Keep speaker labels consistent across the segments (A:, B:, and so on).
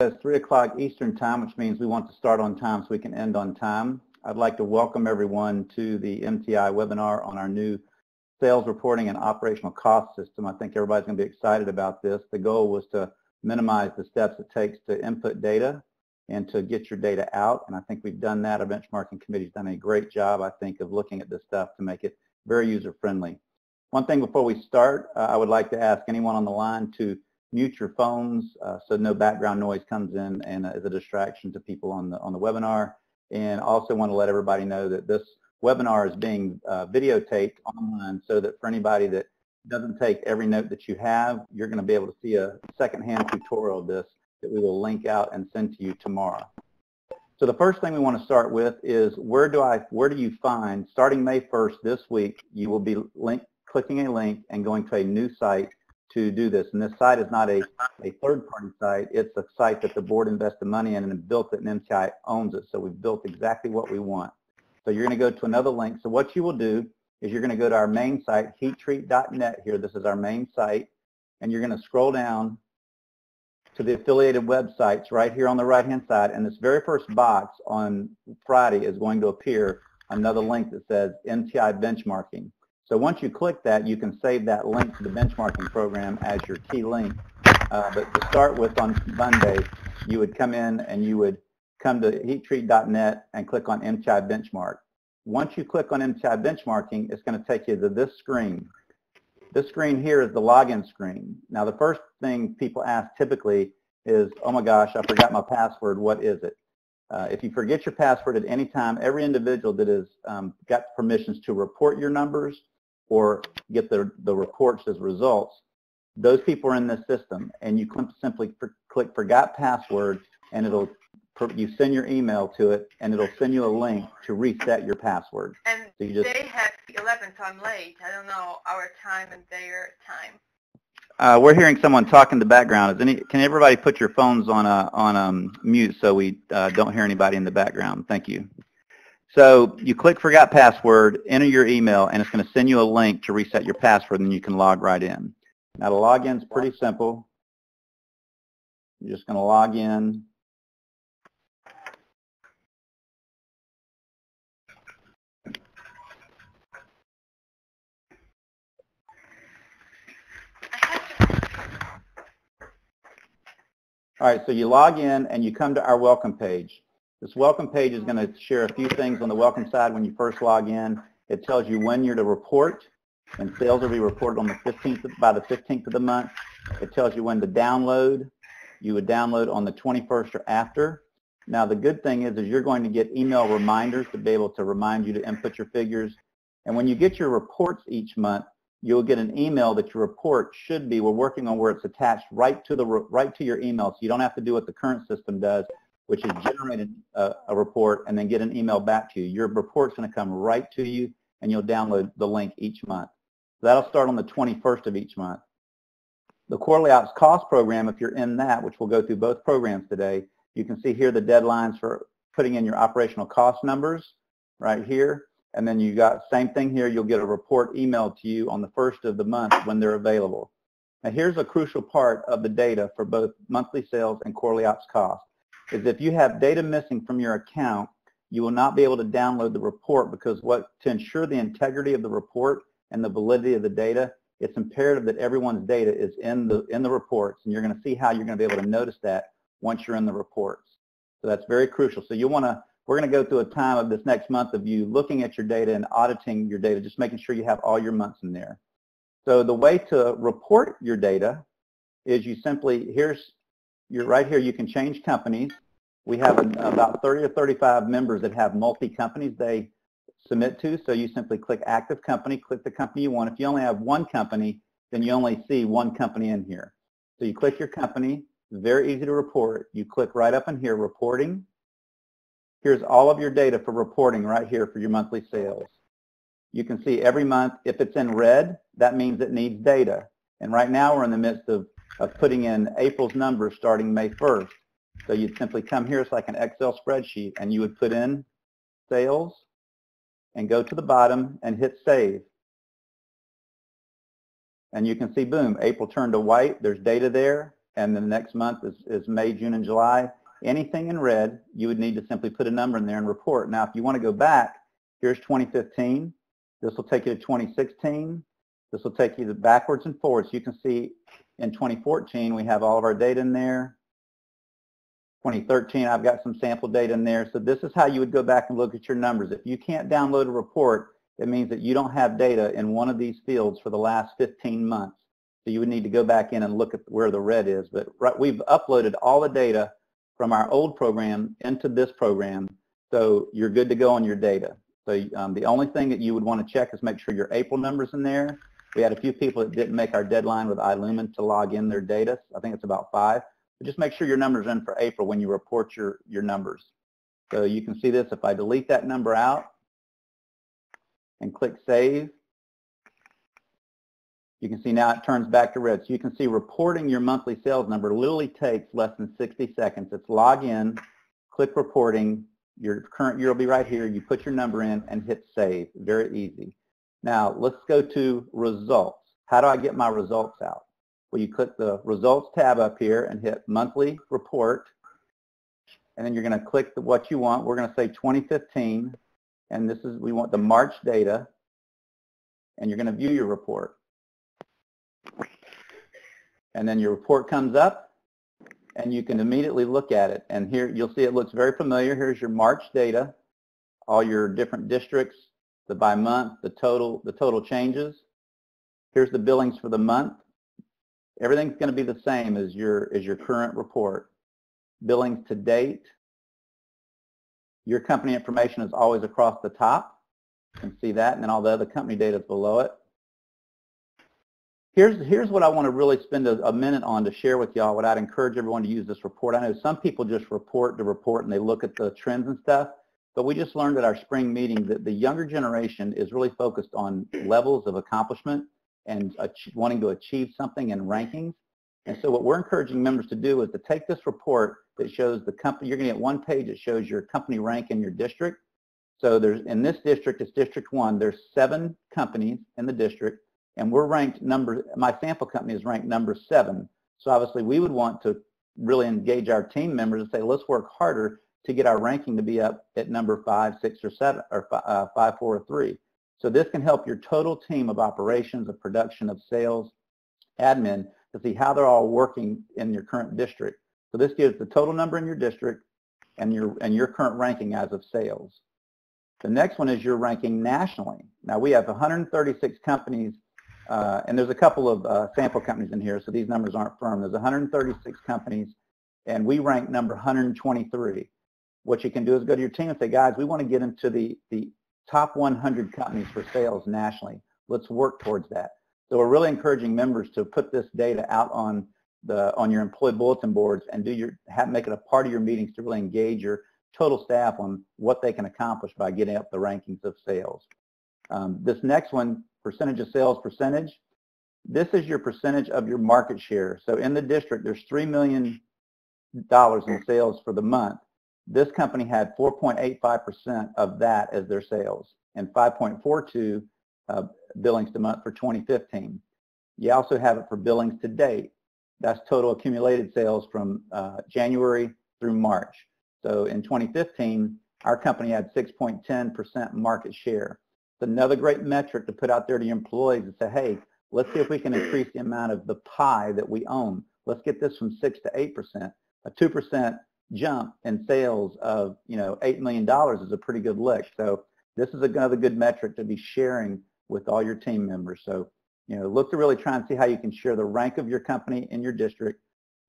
A: It's 3 o'clock Eastern Time, which means we want to start on time so we can end on time. I'd like to welcome everyone to the MTI webinar on our new sales reporting and operational cost system. I think everybody's going to be excited about this. The goal was to minimize the steps it takes to input data and to get your data out, and I think we've done that. Our benchmarking committee's done a great job, I think, of looking at this stuff to make it very user-friendly. One thing before we start, I would like to ask anyone on the line to mute your phones so no background noise comes in and is a distraction to people on the webinar. And also want to let everybody know that this webinar is being videotaped online so that for anybody that doesn't take every note that you have, you're going to be able to see a secondhand tutorial of this that we will link out and send to you tomorrow. So the first thing we want to start with is where do you find, starting May 1st this week, you will be clicking a link and going to a new site to do this. And this site is not a third-party site. It's a site that the board invested money in and built it, and MTI owns it. So we've built exactly what we want. So you're going to go to another link. So what you will do is you're going to go to our main site, heattreat.net here. This is our main site. And you're going to scroll down to the affiliated websites right here on the right-hand side. And this very first box on Friday is going to appear another link that says MTI benchmarking. So once you click that, you can save that link to the benchmarking program as your key link. But to start with on Monday, you would come in and you would come to heattreat.net and click on MTI benchmark. Once you click on MTI benchmarking, it's going to take you to this screen. This screen here is the login screen. Now the first thing people ask typically is, oh my gosh, I forgot my password, what is it? If you forget your password at any time, every individual that has got permissions to report your numbers or get the reports as results, those people are in this system, and you simply click forgot password, and you send your email to it, and it'll send you a link to reset your password.
B: And
A: so
B: they have 11, so I'm late. I don't know our time and their time.
A: We're hearing someone talk in the background. Can everybody put your phones on mute so we don't hear anybody in the background? Thank you. So you click forgot password, enter your email, and it's going to send you a link to reset your password, and you can log right in. Now the login is pretty simple. You're just going to log in. All right, so you log in and you come to our welcome page. This welcome page is going to share a few things on the welcome side when you first log in. It tells you when you're to report, and sales will be reported on the 15th by the 15th of the month. It tells you when to download. You would download on the 21st or after. Now the good thing is you're going to get email reminders to be able to remind you to input your figures. And when you get your reports each month, you'll get an email that your report should be, we're working on where it's attached right to your email, so you don't have to do what the current system does, which is generate a report and then get an email back to you. Your report's going to come right to you, and you'll download the link each month. So that'll start on the 21st of each month. The quarterly ops cost program, if you're in that, which we'll go through both programs today, you can see here the deadlines for putting in your operational cost numbers right here. And then you got same thing here, you'll get a report emailed to you on the 1st of the month when they're available. Now here's a crucial part of the data for both monthly sales and quarterly ops cost, is if you have data missing from your account, you will not be able to download the report, because to ensure the integrity of the report and the validity of the data, it's imperative that everyone's data is in the reports, and you're going to see how you're going to be able to notice that once you're in the reports. So that's very crucial. So we're going to go through a time of this next month of you looking at your data and auditing your data, just making sure you have all your months in there. So the way to report your data is you simply, right here, you can change companies. We have about 30 or 35 members that have multi-companies they submit to, so you simply click active company, click the company you want. If you only have one company, then you only see one company in here. So you click your company, very easy to report. You click right up in here, reporting. Here's all of your data for reporting right here for your monthly sales. You can see every month, if it's in red, that means it needs data. And right now we're in the midst of putting in April's numbers starting May 1st. So you'd simply come here, it's like an Excel spreadsheet, and you would put in sales and go to the bottom and hit save. And you can see, boom, April turned to white. There's data there. and the next month is May, June, and July. Anything in red, you would need to simply put a number in there and report. Now, if you want to go back, here's 2015. This will take you to 2016. This will take you backwards and forwards. You can see in 2014, we have all of our data in there. 2013, I've got some sample data in there. So this is how you would go back and look at your numbers. If you can't download a report, it means that you don't have data in one of these fields for the last 15 months. So you would need to go back in and look at where the red is. But we've uploaded all the data from our old program into this program, so you're good to go on your data. So the only thing that you would want to check is make sure your April number's in there. We had a few people that didn't make our deadline with iLumen to log in their data. I think it's about 5. But just make sure your number's in for April when you report your numbers. So you can see this. If I delete that number out and click Save, you can see now it turns back to red. So you can see reporting your monthly sales number literally takes less than 60 seconds. It's log in, click reporting, your current year will be right here. You put your number in and hit save. Very easy. Now let's go to results. How do I get my results out? Well, you click the results tab up here and hit monthly report. And then you're going to click what you want. We're going to say 2015. And this is, we want the March data. And you're going to view your report. And then your report comes up and you can immediately look at it. And here you'll see it looks very familiar. Here's your March data, all your different districts, the by month, the total changes. Here's the billings for the month. Everything's going to be the same as your current report. Billings to date. Your company information is always across the top. You can see that, and then all the other company data is below it. Here's what I want to really spend a minute on to share with y'all, what I'd encourage everyone to use this report. I know some people just report the report and they look at the trends and stuff, but we just learned at our spring meeting that the younger generation is really focused on levels of accomplishment and wanting to achieve something in rankings. And so what we're encouraging members to do is to take this report that shows the company, you're going to get one page that shows your company rank in your district. So there's, in this district, it's District 1, there's 7 companies in the district. And we're ranked my sample company is ranked number 7. So obviously we would want to really engage our team members and say, let's work harder to get our ranking to be up at number 5, 6, or 7, or 5, 4, or 3. So this can help your total team of operations, of production, of sales, admin, to see how they're all working in your current district. So this gives the total number in your district and your current ranking as of sales. The next one is your ranking nationally. Now we have 136 companies. And there's a couple of sample companies in here, so these numbers aren't firm. There's 136 companies, and we rank number 123. What you can do is go to your team and say, guys, we want to get into the top 100 companies for sales nationally. Let's work towards that. So we're really encouraging members to put this data out on your employee bulletin boards and make it a part of your meetings to really engage your total staff on what they can accomplish by getting up the rankings of sales. This next one, percentage of sales percentage, this is your percentage of your market share. So in the district, there's $3 million in sales for the month. This company had 4.85% of that as their sales and 5.42 billings to month for 2015. You also have it for billings to date. That's total accumulated sales from January through March. So in 2015, our company had 6.10% market share. It's another great metric to put out there to your employees and say, hey, let's see if we can increase the amount of the pie that we own. Let's get this from 6 to 8%. A 2% jump in sales of $8 million is a pretty good lick. So this is another good metric to be sharing with all your team members. So look to really try and see how you can share the rank of your company in your district,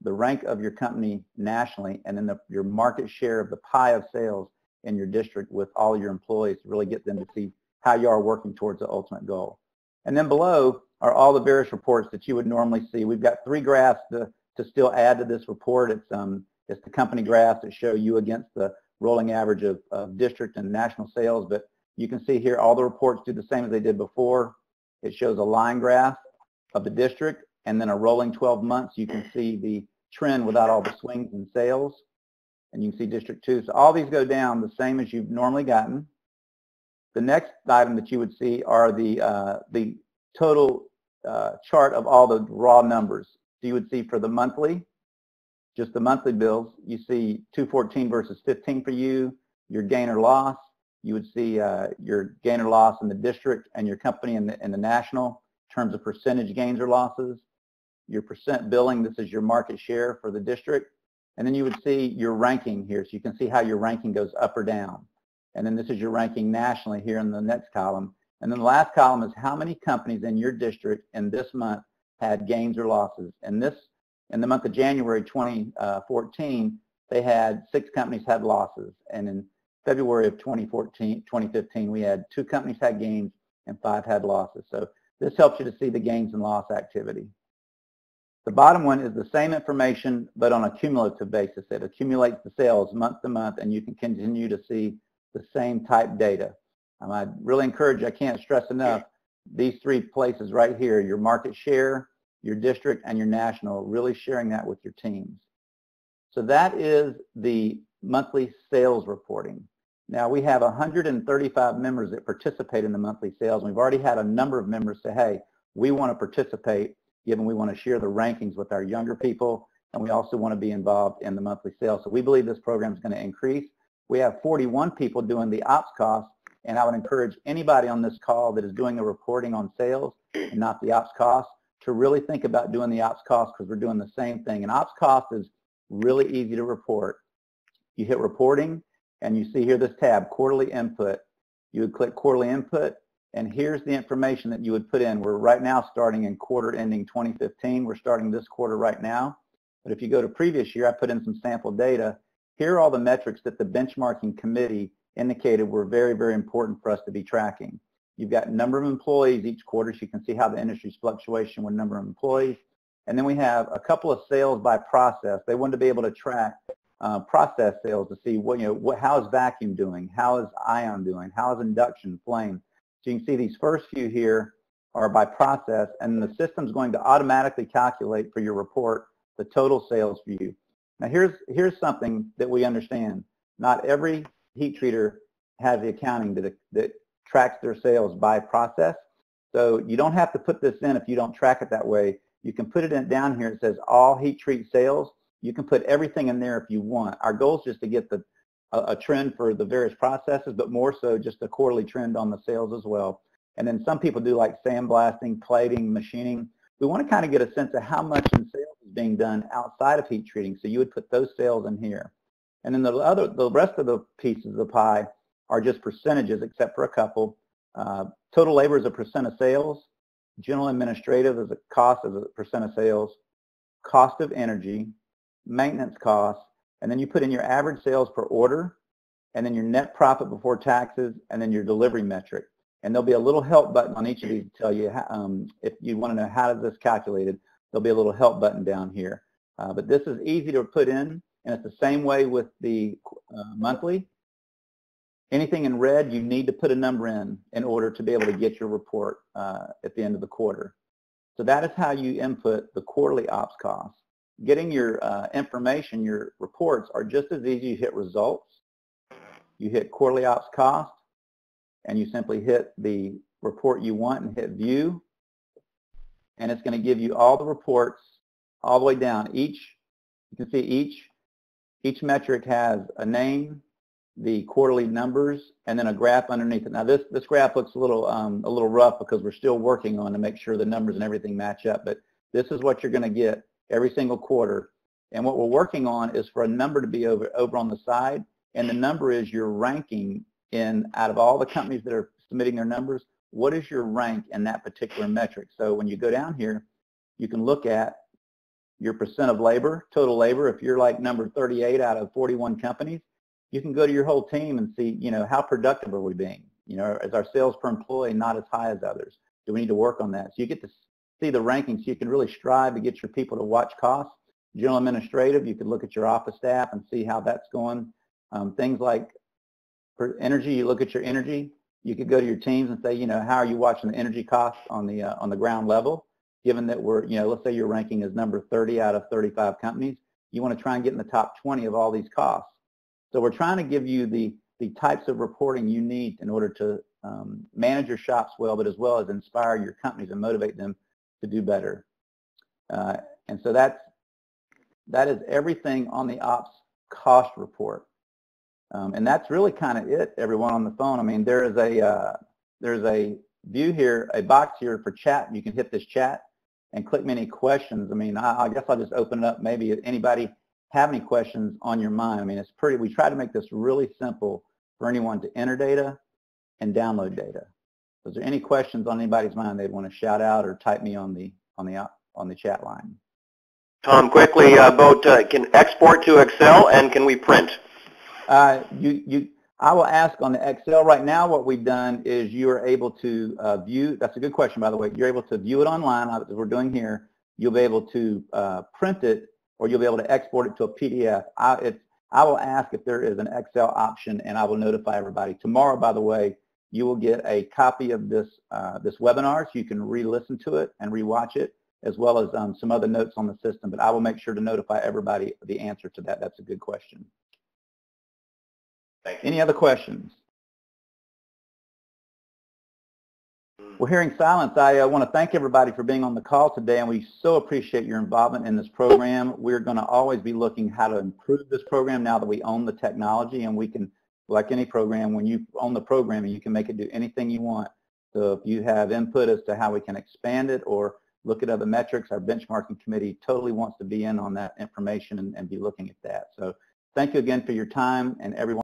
A: the rank of your company nationally, and then your market share of the pie of sales in your district with all your employees to really get them to see how you are working towards the ultimate goal. And then below are all the various reports that you would normally see. We've got 3 graphs to still add to this report. It's the company graphs that show you against the rolling average of district and national sales, but you can see here all the reports do the same as they did before. It shows a line graph of the district and then a rolling 12 months. You can see the trend without all the swings in sales, and you can see District 2. So all these go down the same as you've normally gotten. The next item that you would see are the total chart of all the raw numbers. So you would see for the monthly, just the monthly bills, you see 214 versus 15 for you, your gain or loss. You would see your gain or loss in the district and your company in the national in terms of percentage gains or losses. Your percent billing, this is your market share for the district. And then you would see your ranking here. So you can see how your ranking goes up or down. And then this is your ranking nationally here in the next column. And then the last column is how many companies in your district in this month had gains or losses. And this, in the month of January 2014, they had 6 companies had losses. And in February of 2015, we had 2 companies had gains and 5 had losses. So this helps you to see the gains and loss activity. The bottom one is the same information, but on a cumulative basis. It accumulates the sales month to month, and you can continue to see the same type data. I really encourage you, I can't stress enough, these 3 places right here, your market share, your district, and your national, really sharing that with your teams. So that is the monthly sales reporting. Now we have 135 members that participate in the monthly sales. We've already had a number of members say, hey, we want to participate, given we want to share the rankings with our younger people, and we also want to be involved in the monthly sales. So we believe this program is going to increase. We have 41 people doing the ops costs, and I would encourage anybody on this call that is doing the reporting on sales and not the ops costs to really think about doing the ops costs, because we're doing the same thing. And ops cost is really easy to report. You hit reporting, and you see here this tab, quarterly input. You would click quarterly input, and here's the information that you would put in. We're right now starting in quarter ending 2015. We're starting this quarter right now. But if you go to previous year, I put in some sample data. Here are all the metrics that the benchmarking committee indicated were very, very important for us to be tracking. You've got number of employees each quarter, so you can see how the industry's fluctuation with number of employees. And then we have a couple of sales by process. They wanted to be able to track process sales to see how is vacuum doing, how is ion doing, how is induction, flame. So you can see these first few here are by process, and the system's going to automatically calculate for your report the total sales for you. Now here's something that we understand. Not every heat treater has the accounting that tracks their sales by process. So you don't have to put this in if you don't track it that way. You can put it in down here. It says all heat treat sales. You can put everything in there if you want. Our goal is just to get a trend for the various processes, but more so just a quarterly trend on the sales as well. And then some people do like sandblasting, plating, machining. We want to kind of get a sense of how much in sales is being done outside of heat treating. So you would put those sales in here. And then the rest of the pieces of the pie are just percentages, except for a couple. Total labor is a percent of sales. General administrative is a cost as a percent of sales. Cost of energy, maintenance costs, and then you put in your average sales per order, and then your net profit before taxes, and then your delivery metric. And there'll be a little help button on each of these to tell you if you want to know how is this calculated. There'll be a little help button down here. But this is easy to put in, and it's the same way with the monthly. Anything in red, you need to put a number in order to be able to get your report at the end of the quarter. So that is how you input the quarterly ops costs. Getting your information, your reports are just as easy. You hit results, you hit quarterly ops cost, and you simply hit the report you want and hit view, and it's going to give you all the reports all the way down. You can see each metric has a name, the quarterly numbers, and then a graph underneath it. Now this graph looks a little rough because we're still working on to make sure the numbers and everything match up, but this is what you're going to get every single quarter. And what we're working on is for a number to be over on the side, and the number is your ranking out of all the companies that are submitting their numbers, what is your rank in that particular metric? So when you go down here, you can look at your percent of labor, total labor. If you're like number 38 out of 41 companies, you can go to your whole team and see, how productive are we being? Is our sales per employee not as high as others? Do we need to work on that? So you get to see the rankings. So you can really strive to get your people to watch costs. General administrative, you could look at your office staff and see how that's going. Things like for energy, you look at your energy. You could go to your teams and say, how are you watching the energy costs on the ground level? Given that we're, let's say your ranking is number 30 out of 35 companies, you want to try and get in the top 20 of all these costs. So we're trying to give you the types of reporting you need in order to manage your shops well, but as well as inspire your companies and motivate them to do better. And so that's that is everything on the ops cost report. And that's really kind of it, everyone on the phone. I mean, there's a view here, a box here for chat. You can hit this chat and click many questions. I mean, I guess I'll just open it up. Maybe if anybody have any questions on your mind. I mean, it's pretty, we try to make this really simple for anyone to enter data and download data. Is there any questions on anybody's mind they'd want to shout out or type me on the chat line?
C: Tom, quickly, both can export to Excel and can we print?
A: I will ask on the Excel. Right now what we've done is you are able to view, that's a good question by the way, you're able to view it online as we're doing here. You'll be able to print it or you'll be able to export it to a PDF. I will ask if there is an Excel option and I will notify everybody. Tomorrow, by the way, you will get a copy of this webinar so you can re-listen to it and re-watch it, as well as some other notes on the system, but I will make sure to notify everybody the answer to that. That's a good question.
C: Thank you.
A: Any other questions? We're hearing silence. I want to thank everybody for being on the call today, and we so appreciate your involvement in this program. We're going to always be looking how to improve this program now that we own the technology, and we can, like any program, when you own the program, you can make it do anything you want. So if you have input as to how we can expand it or look at other metrics, our benchmarking committee totally wants to be in on that information and be looking at that. So thank you again for your time, and everyone.